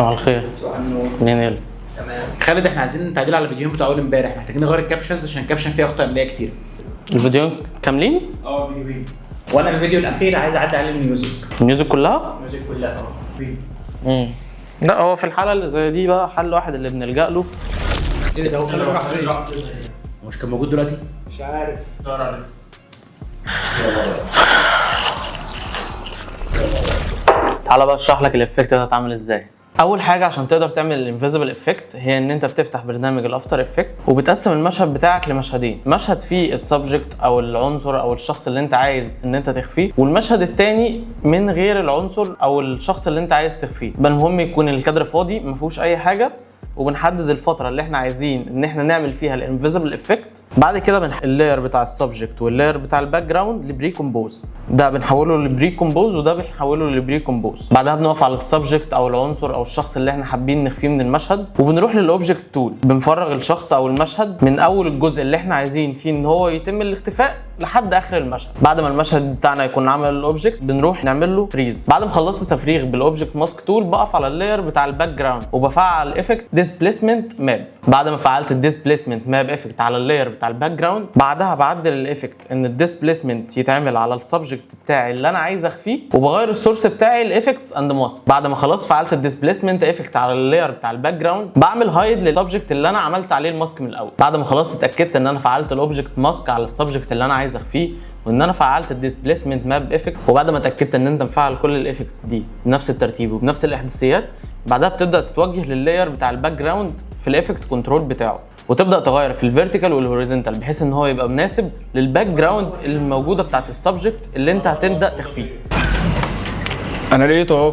صباح الخير. صباح النور. منين؟ تمام. خالد احنا عايزين تعديل على الفيديوهين بتوع اول امبارح، محتاجين نغير الكابشنز عشان الكابشن فيه اخطاء املائيه كتير. الفيديوهين كاملين؟ فيديوهين. وانا الفيديو الاخير عايز اعدي عليه الميوزك. الميوزك كلها؟ الميوزك كلها لا هو في الحاله اللي زي دي بقى حل واحد اللي بنلجأ له. ايه ده؟ هو خالد راح فين؟ هو مش كان موجود دلوقتي؟ مش عارف. دور عليه. تعالى بقى اشرح لك الافكت ده هتعمل ازاي. اول حاجه عشان تقدر تعمل الانفيزبل افكت هي ان انت بتفتح برنامج الافتر افكت وبتقسم المشهد بتاعك لمشهدين، مشهد فيه السبجكت او العنصر او الشخص اللي انت عايز ان انت تخفيه، والمشهد الثاني من غير العنصر او الشخص اللي انت عايز تخفيه. المهم يكون الكادر فاضي ما فيهوش اي حاجه، وبنحدد الفتره اللي احنا عايزين ان احنا نعمل فيها الانفيزبل افكت. بعد كده اللاير بتاع السبجكت واللاير بتاع الباك جراوند لبري كومبوز، ده بنحوله لبري كومبوز وده بنحوله لبري كومبوز. بعدها بنقف على السبجكت او العنصر او الشخص اللي احنا حابين نخفيه من المشهد، وبنروح للاوبجكت تول بنفرغ الشخص او المشهد من اول الجزء اللي احنا عايزين فيه ان هو يتم الاختفاء لحد اخر المشهد. بعد ما المشهد بتاعنا يكون عمل الاوبجكت بنروح نعمل له فريز. بعد ما خلصت تفريغ بالاوبجكت ماسك تول بقف على اللاير بتاع الباك جراوند وبفعل افكت ديسبيسمنت ماب. بعد ما فعلت الديسبيسمنت ماب افكت على اللاير بتاع الباك جراوند بعدها بعدل الافكت ان الديسبيسمنت يتعمل على السبجكت بتاعي اللي انا عايز اخفيه، وبغير السورس بتاعي لافكتس اند ماسك. بعد ما خلاص فعلت الديسبيسمنت افكت على اللاير بتاع الباك جراوند بعمل هايد للسبجكت اللي انا عملت عليه الماسك من الاول. بعد ما خلاص اتاكدت ان انا فعلت الاوبجكت ماسك على السبجكت اللي انا عايز اخفيه وان انا فعلت الديسبيسمنت ماب افكت، وبعد ما اتاكدت ان انت مفعل كل الافكتس دي بنفس الترتيب وبنفس الاحداثيات، بعدها بتبدا تتوجه لللاير بتاع الباك جراوند في الافكت كنترول بتاعه وتبدا تغير في الفيرتيكال والهوريزونتال بحيث ان هو يبقى مناسب للباك جراوند الموجوده بتاعت السبجكت اللي انت هتبدا تخفيه. انا لقيته اهو.